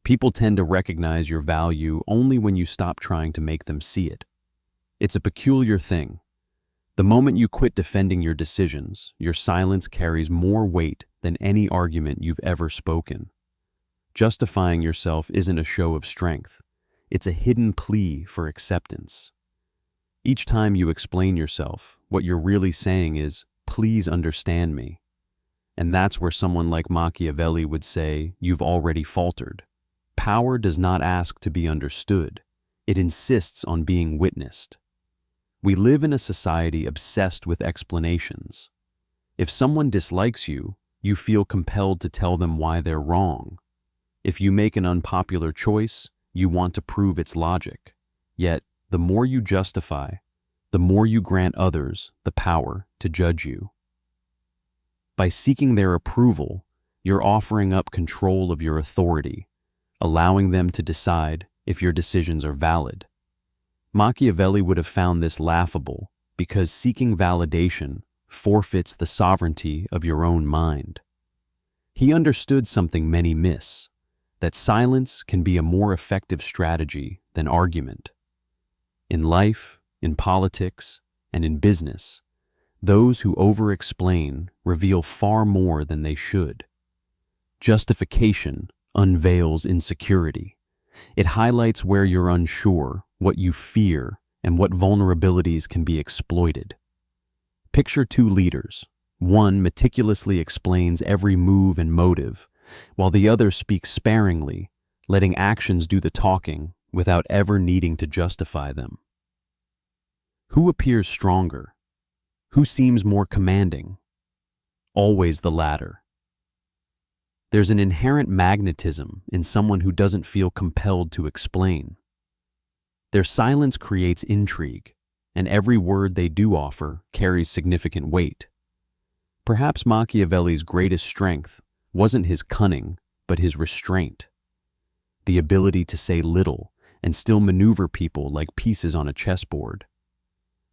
People tend to recognize your value only when you stop trying to make them see it. It's a peculiar thing. The moment you quit defending your decisions, your silence carries more weight than any argument you've ever spoken. Justifying yourself isn't a show of strength. It's a hidden plea for acceptance. Each time you explain yourself, what you're really saying is, "Please understand me." And that's where someone like Machiavelli would say, "You've already faltered." Power does not ask to be understood. It insists on being witnessed. We live in a society obsessed with explanations. If someone dislikes you, you feel compelled to tell them why they're wrong. If you make an unpopular choice, you want to prove its logic. Yet, the more you justify, the more you grant others the power to judge you. By seeking their approval, you're offering up control of your authority, allowing them to decide if your decisions are valid. Machiavelli would have found this laughable because seeking validation forfeits the sovereignty of your own mind. He understood something many miss, that silence can be a more effective strategy than argument. In life, in politics, and in business, those who over-explain reveal far more than they should. Justification unveils insecurity. It highlights where you're unsure, what you fear, and what vulnerabilities can be exploited. Picture two leaders. One meticulously explains every move and motive, while the other speaks sparingly, letting actions do the talking without ever needing to justify them. Who appears stronger? Who seems more commanding? Always the latter. There's an inherent magnetism in someone who doesn't feel compelled to explain. Their silence creates intrigue, and every word they do offer carries significant weight. Perhaps Machiavelli's greatest strength wasn't his cunning, but his restraint. The ability to say little and still maneuver people like pieces on a chessboard.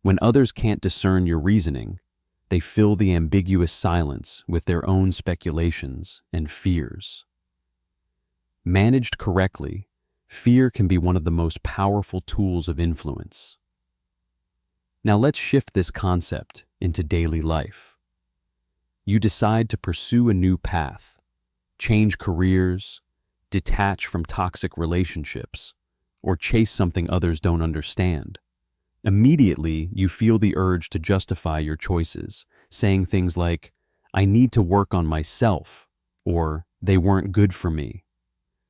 When others can't discern your reasoning, they fill the ambiguous silence with their own speculations and fears. Managed correctly, fear can be one of the most powerful tools of influence. Now let's shift this concept into daily life. You decide to pursue a new path, change careers, detach from toxic relationships, or chase something others don't understand. Immediately, you feel the urge to justify your choices, saying things like, "I need to work on myself," or "they weren't good for me."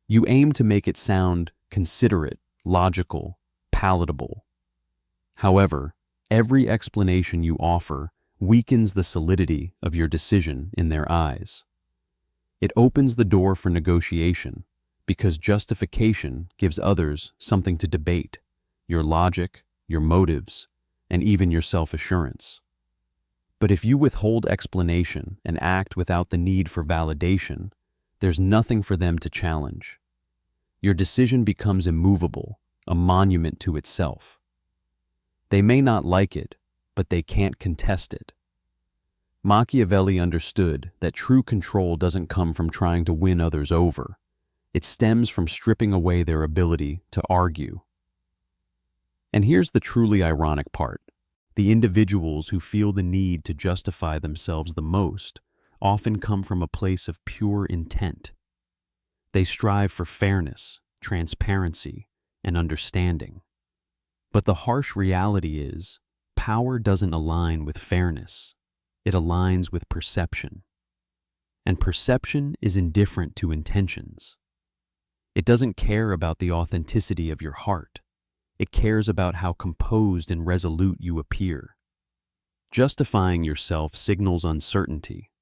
You aim to make it sound considerate, logical, palatable. However, every explanation you offer weakens the solidity of your decision in their eyes. It opens the door for negotiation because justification gives others something to debate: your logic, your motives, and even your self-assurance. But if you withhold explanation and act without the need for validation, there's nothing for them to challenge. Your decision becomes immovable, a monument to itself. They may not like it, but they can't contest it. Machiavelli understood that true control doesn't come from trying to win others over. It stems from stripping away their ability to argue. And here's the truly ironic part. The individuals who feel the need to justify themselves the most often come from a place of pure intent. They strive for fairness, transparency, and understanding. But the harsh reality is, power doesn't align with fairness. It aligns with perception. And perception is indifferent to intentions. It doesn't care about the authenticity of your heart. It cares about how composed and resolute you appear. Justifying yourself signals uncertainty.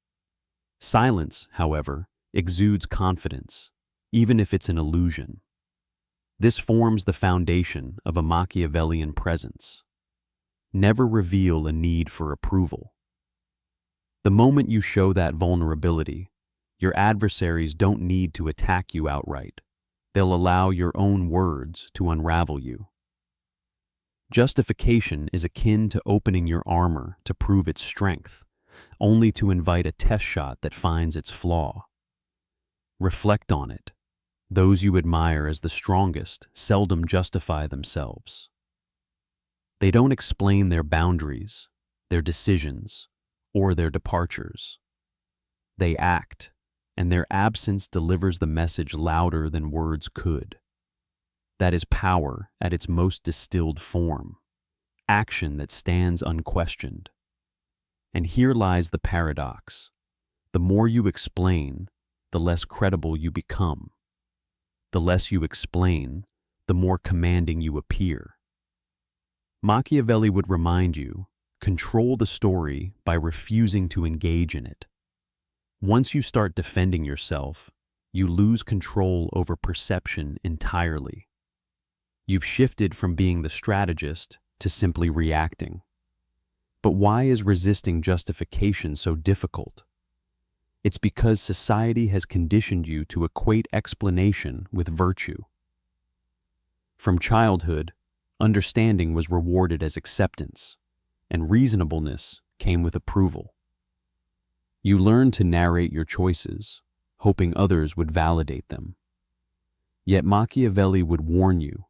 Silence, however, exudes confidence, even if it's an illusion. This forms the foundation of a Machiavellian presence. Never reveal a need for approval. The moment you show that vulnerability, your adversaries don't need to attack you outright. They'll allow your own words to unravel you. Justification is akin to opening your armor to prove its strength, only to invite a test shot that finds its flaw. Reflect on it. Those you admire as the strongest seldom justify themselves. They don't explain their boundaries, their decisions, or their departures. They act, and their absence delivers the message louder than words could. That is power at its most distilled form, action that stands unquestioned. And here lies the paradox. The more you explain, the less credible you become. The less you explain, the more commanding you appear. Machiavelli would remind you, control the story by refusing to engage in it. Once you start defending yourself, you lose control over perception entirely. You've shifted from being the strategist to simply reacting. But why is resisting justification so difficult? It's because society has conditioned you to equate explanation with virtue. From childhood, understanding was rewarded as acceptance, and reasonableness came with approval. You learned to narrate your choices, hoping others would validate them. Yet Machiavelli would warn you,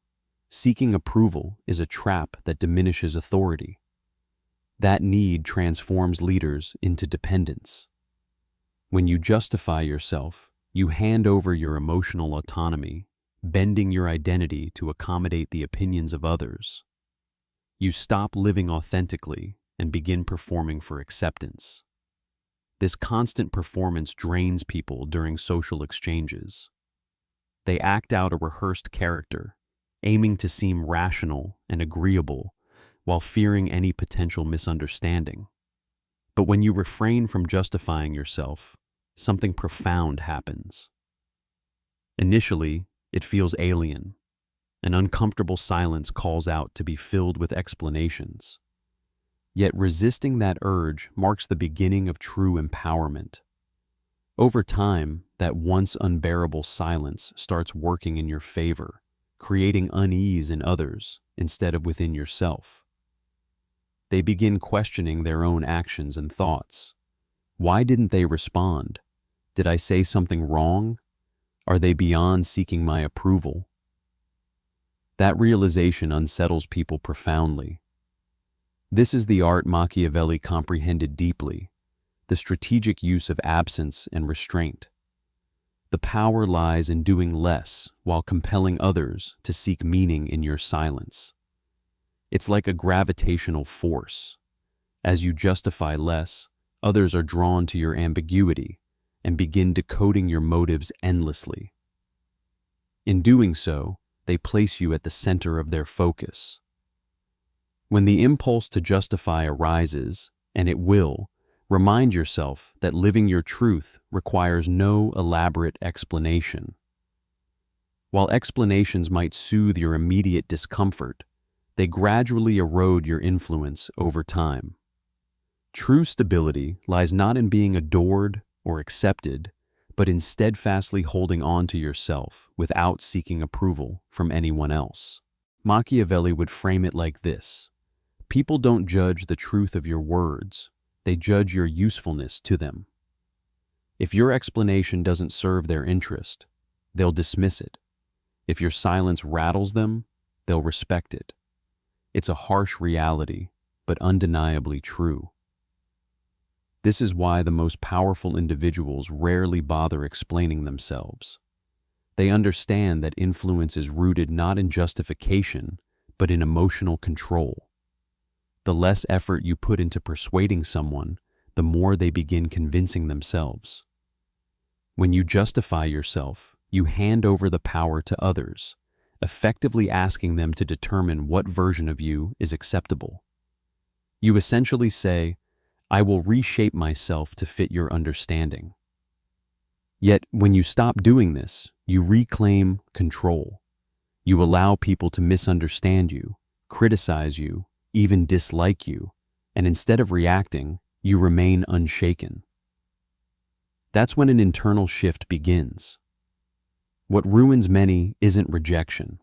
seeking approval is a trap that diminishes authority. That need transforms leaders into dependents. When you justify yourself, you hand over your emotional autonomy, bending your identity to accommodate the opinions of others. You stop living authentically and begin performing for acceptance. This constant performance drains people during social exchanges. They act out a rehearsed character, aiming to seem rational and agreeable while fearing any potential misunderstanding. But when you refrain from justifying yourself, something profound happens. Initially, it feels alien. An uncomfortable silence calls out to be filled with explanations. Yet resisting that urge marks the beginning of true empowerment. Over time, that once unbearable silence starts working in your favor, creating unease in others instead of within yourself. They begin questioning their own actions and thoughts. Why didn't they respond? Did I say something wrong? Are they beyond seeking my approval? That realization unsettles people profoundly. This is the art Machiavelli comprehended deeply, the strategic use of absence and restraint. The power lies in doing less while compelling others to seek meaning in your silence. It's like a gravitational force. As you justify less, others are drawn to your ambiguity and begin decoding your motives endlessly. In doing so, they place you at the center of their focus. When the impulse to justify arises, and it will, remind yourself that living your truth requires no elaborate explanation. While explanations might soothe your immediate discomfort, they gradually erode your influence over time. True stability lies not in being adored or accepted, but in steadfastly holding on to yourself without seeking approval from anyone else. Machiavelli would frame it like this: people don't judge the truth of your words, they judge your usefulness to them. If your explanation doesn't serve their interest, they'll dismiss it. If your silence rattles them, they'll respect it. It's a harsh reality, but undeniably true. This is why the most powerful individuals rarely bother explaining themselves. They understand that influence is rooted not in justification, but in emotional control. The less effort you put into persuading someone, the more they begin convincing themselves. When you justify yourself, you hand over the power to others, effectively asking them to determine what version of you is acceptable. You essentially say, I will reshape myself to fit your understanding. Yet, when you stop doing this, you reclaim control. You allow people to misunderstand you, criticize you, even dislike you, and instead of reacting, you remain unshaken. That's when an internal shift begins. What ruins many isn't rejection.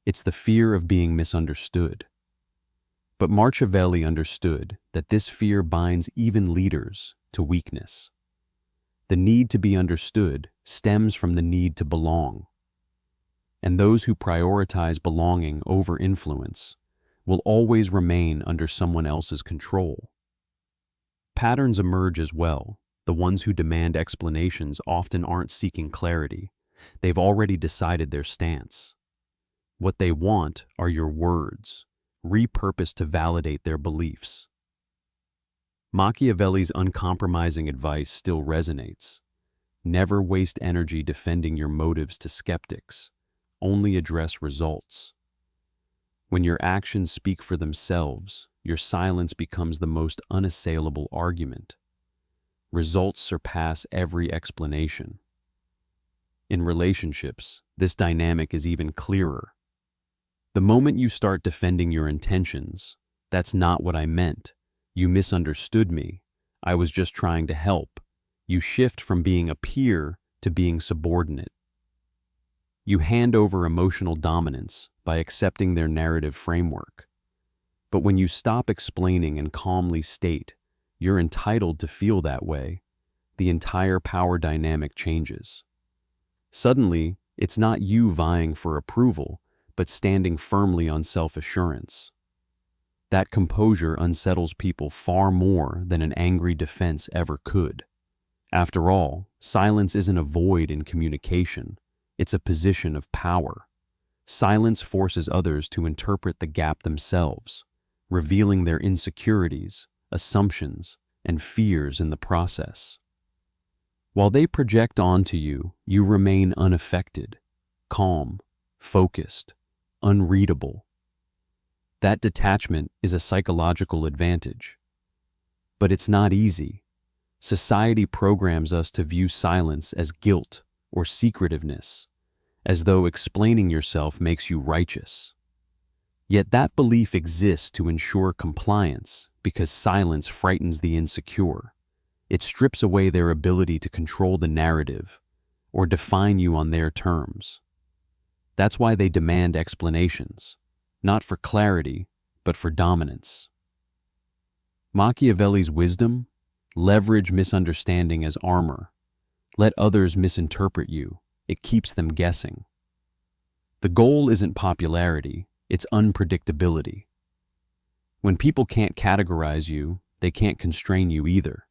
It's the fear of being misunderstood. But Machiavelli understood that this fear binds even leaders to weakness. The need to be understood stems from the need to belong. and those who prioritize belonging over influence will always remain under someone else's control. Patterns emerge as well. The ones who demand explanations often aren't seeking clarity. They've already decided their stance. What they want are your words, repurposed to validate their beliefs. Machiavelli's uncompromising advice still resonates. Never waste energy defending your motives to skeptics. Only address results. When your actions speak for themselves, your silence becomes the most unassailable argument. Results surpass every explanation. In relationships, this dynamic is even clearer. The moment you start defending your intentions, "That's not what I meant. You misunderstood me. I was just trying to help," you shift from being a peer to being subordinate. You hand over emotional dominance by accepting their narrative framework. But when you stop explaining and calmly state, "You're entitled to feel that way," the entire power dynamic changes. Suddenly, it's not you vying for approval, but standing firmly on self-assurance. That composure unsettles people far more than an angry defense ever could. After all, silence isn't a void in communication. It's a position of power. Silence forces others to interpret the gap themselves, revealing their insecurities, assumptions, and fears in the process. While they project onto you, you remain unaffected, calm, focused, unreadable. That detachment is a psychological advantage. But it's not easy. Society programs us to view silence as guilt or secretiveness, as though explaining yourself makes you righteous. Yet that belief exists to ensure compliance because silence frightens the insecure. It strips away their ability to control the narrative or define you on their terms. That's why they demand explanations, not for clarity, but for dominance. Machiavelli's wisdom: leverage misunderstanding as armor. Let others misinterpret you. It keeps them guessing. The goal isn't popularity, it's unpredictability. When people can't categorize you, they can't constrain you either.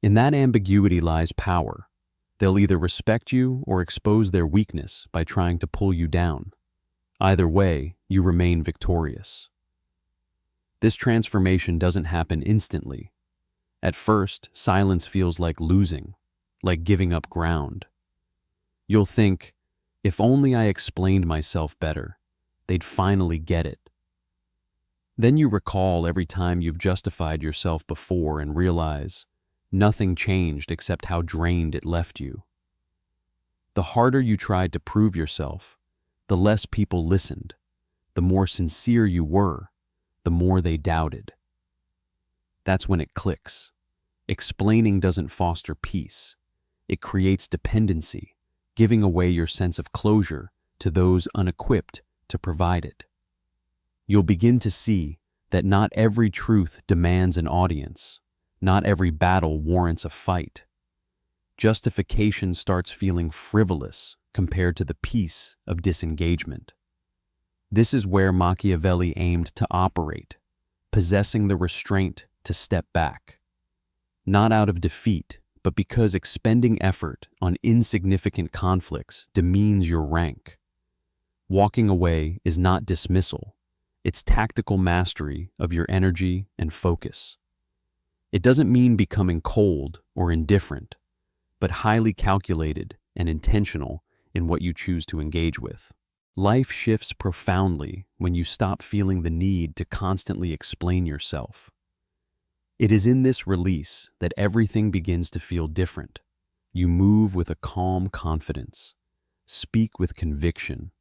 In that ambiguity lies power. They'll either respect you or expose their weakness by trying to pull you down. Either way, you remain victorious. This transformation doesn't happen instantly. At first, silence feels like losing, like giving up ground. You'll think, "If only I explained myself better, they'd finally get it." Then you recall every time you've justified yourself before and realize nothing changed except how drained it left you. The harder you tried to prove yourself, the less people listened. The more sincere you were, the more they doubted. That's when it clicks. Explaining doesn't foster peace. It creates dependency, giving away your sense of closure to those unequipped to provide it. You'll begin to see that not every truth demands an audience. Not every battle warrants a fight. Justification starts feeling frivolous compared to the peace of disengagement. This is where Machiavelli aimed to operate, possessing the restraint to step back. Not out of defeat, but because expending effort on insignificant conflicts demeans your rank. Walking away is not dismissal. It's tactical mastery of your energy and focus. It doesn't mean becoming cold or indifferent, but highly calculated and intentional in what you choose to engage with. Life shifts profoundly when you stop feeling the need to constantly explain yourself. It is in this release that everything begins to feel different. You move with a calm confidence, speak with conviction,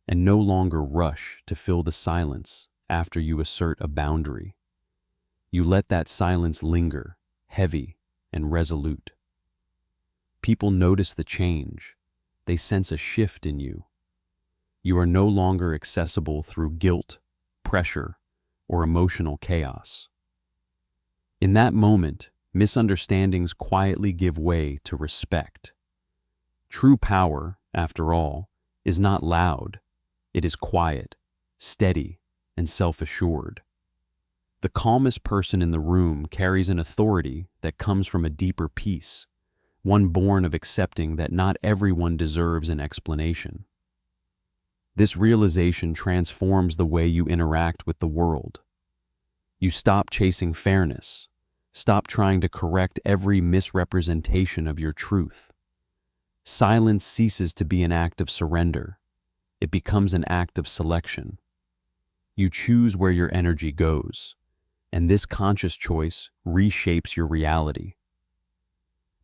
and no longer rush to fill the silence after you assert a boundary. You let that silence linger, heavy and resolute. People notice the change. They sense a shift in you. You are no longer accessible through guilt, pressure, or emotional chaos. In that moment, misunderstandings quietly give way to respect. True power, after all, is not loud. It is quiet, steady, and self-assured. The calmest person in the room carries an authority that comes from a deeper peace, one born of accepting that not everyone deserves an explanation. This realization transforms the way you interact with the world. You stop chasing fairness, stop trying to correct every misrepresentation of your truth. Silence ceases to be an act of surrender. It becomes an act of selection. You choose where your energy goes, and this conscious choice reshapes your reality.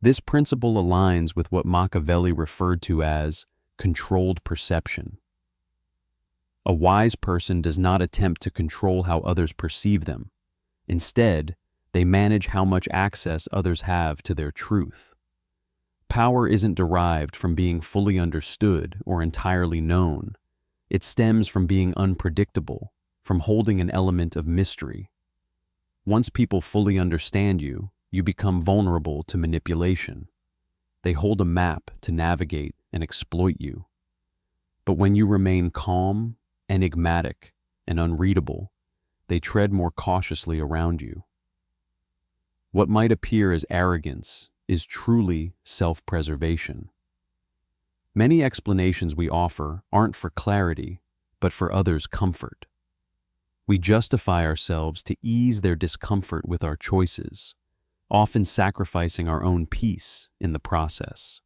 This principle aligns with what Machiavelli referred to as controlled perception. A wise person does not attempt to control how others perceive them. Instead, they manage how much access others have to their truth. Power isn't derived from being fully understood or entirely known. It stems from being unpredictable, from holding an element of mystery. Once people fully understand you, you become vulnerable to manipulation. They hold a map to navigate and exploit you. But when you remain calm, enigmatic, and unreadable, they tread more cautiously around you. What might appear as arrogance is truly self-preservation. Many explanations we offer aren't for clarity, but for others' comfort. We justify ourselves to ease their discomfort with our choices, often sacrificing our own peace in the process.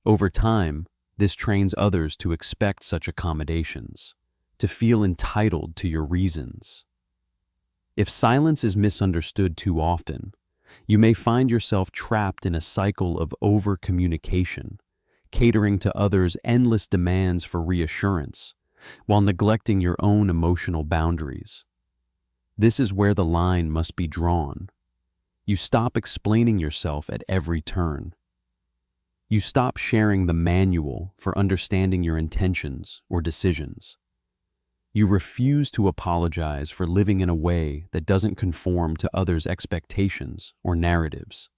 Over time, this trains others to expect such accommodations, to feel entitled to your reasons. If silence is misunderstood too often, you may find yourself trapped in a cycle of over-communication, catering to others' endless demands for reassurance, while neglecting your own emotional boundaries. This is where the line must be drawn. You stop explaining yourself at every turn. You stop sharing the manual for understanding your intentions or decisions. You refuse to apologize for living in a way that doesn't conform to others' expectations or narratives.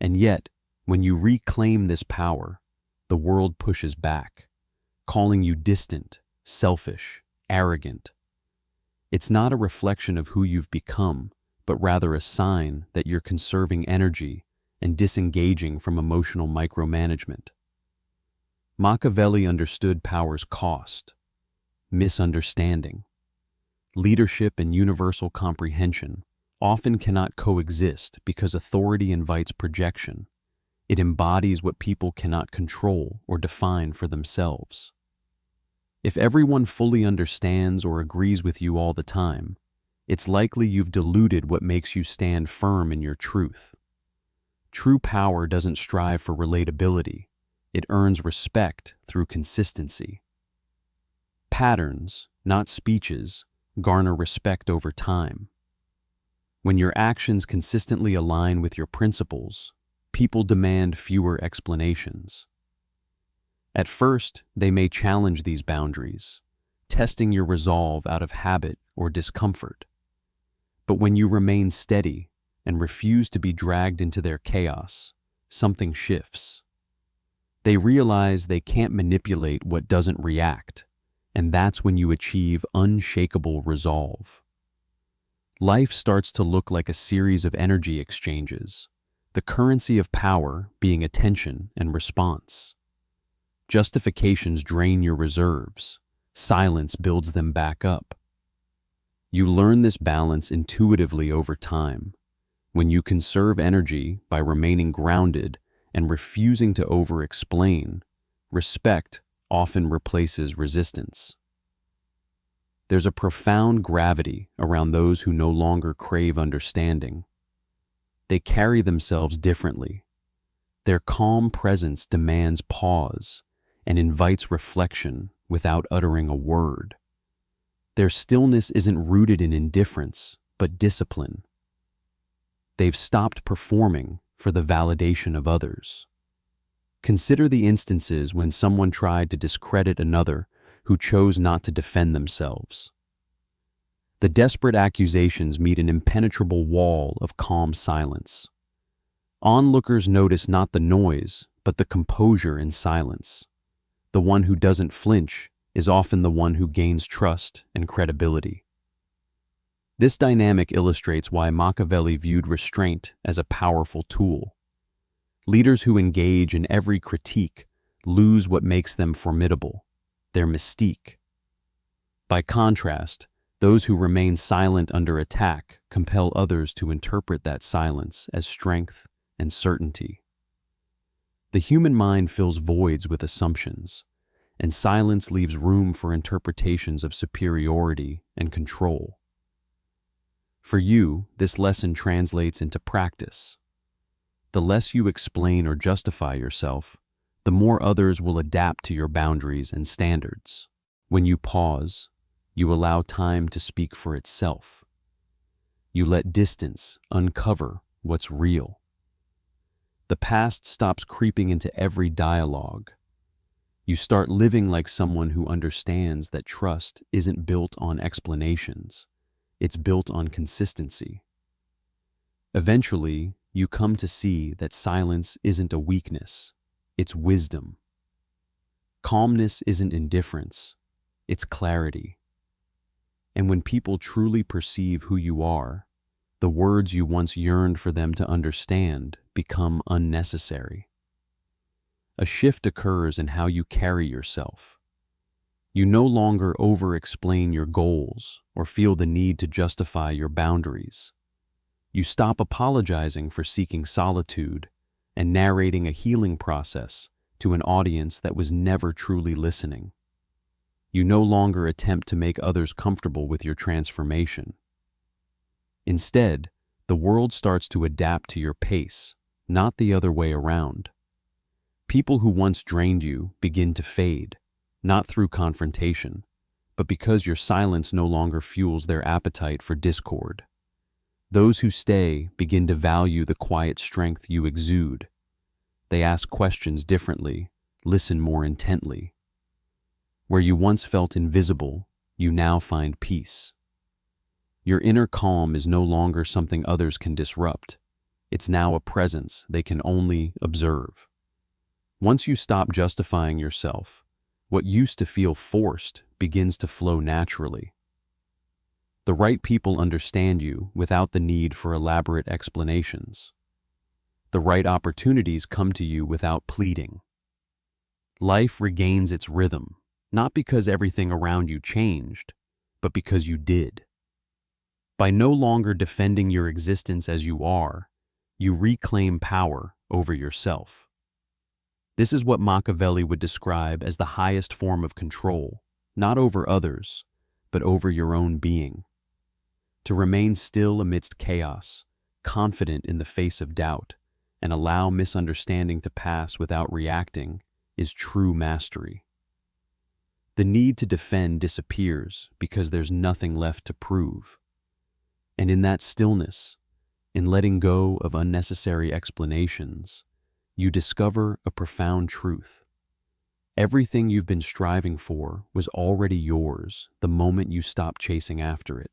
And yet, when you reclaim this power, the world pushes back, calling you distant, selfish, arrogant. It's not a reflection of who you've become, but rather a sign that you're conserving energy and disengaging from emotional micromanagement. Machiavelli understood power's cost: misunderstanding. Leadership and universal comprehension often cannot coexist because authority invites projection. It embodies what people cannot control or define for themselves. If everyone fully understands or agrees with you all the time, it's likely you've diluted what makes you stand firm in your truth. True power doesn't strive for relatability. It earns respect through consistency. Patterns, not speeches, garner respect over time. When your actions consistently align with your principles, people demand fewer explanations. At first, they may challenge these boundaries, testing your resolve out of habit or discomfort. But when you remain steady and refuse to be dragged into their chaos, something shifts. They realize they can't manipulate what doesn't react, and that's when you achieve unshakable resolve. Life starts to look like a series of energy exchanges, the currency of power being attention and response. Justifications drain your reserves. Silence builds them back up. You learn this balance intuitively over time. When you conserve energy by remaining grounded and refusing to over-explain, respect often replaces resistance. There's a profound gravity around those who no longer crave understanding. They carry themselves differently. Their calm presence demands pause and invites reflection without uttering a word. Their stillness isn't rooted in indifference, but discipline. They've stopped performing for the validation of others. Consider the instances when someone tried to discredit another who chose not to defend themselves. The desperate accusations meet an impenetrable wall of calm silence. Onlookers notice not the noise, but the composure in silence. The one who doesn't flinch is often the one who gains trust and credibility. This dynamic illustrates why Machiavelli viewed restraint as a powerful tool. Leaders who engage in every critique lose what makes them formidable, their mystique. By contrast, those who remain silent under attack compel others to interpret that silence as strength and certainty. The human mind fills voids with assumptions, and silence leaves room for interpretations of superiority and control. For you, this lesson translates into practice. The less you explain or justify yourself, the more others will adapt to your boundaries and standards. When you pause, you allow time to speak for itself. You let distance uncover what's real. The past stops creeping into every dialogue. You start living like someone who understands that trust isn't built on explanations. It's built on consistency. Eventually, you come to see that silence isn't a weakness, it's wisdom. Calmness isn't indifference, it's clarity. And when people truly perceive who you are, the words you once yearned for them to understand become unnecessary. A shift occurs in how you carry yourself. You no longer over-explain your goals or feel the need to justify your boundaries. You stop apologizing for seeking solitude and narrating a healing process to an audience that was never truly listening. You no longer attempt to make others comfortable with your transformation. Instead, the world starts to adapt to your pace, not the other way around. People who once drained you begin to fade, not through confrontation, but because your silence no longer fuels their appetite for discord. Those who stay begin to value the quiet strength you exude. They ask questions differently, listen more intently. Where you once felt invisible, you now find peace. Your inner calm is no longer something others can disrupt. It's now a presence they can only observe. Once you stop justifying yourself, what used to feel forced begins to flow naturally. The right people understand you without the need for elaborate explanations. The right opportunities come to you without pleading. Life regains its rhythm, not because everything around you changed, but because you did. By no longer defending your existence as you are, you reclaim power over yourself. This is what Machiavelli would describe as the highest form of control, not over others, but over your own being. To remain still amidst chaos, confident in the face of doubt, and allow misunderstanding to pass without reacting is true mastery. The need to defend disappears because there's nothing left to prove. And in that stillness, in letting go of unnecessary explanations, you discover a profound truth. Everything you've been striving for was already yours the moment you stopped chasing after it.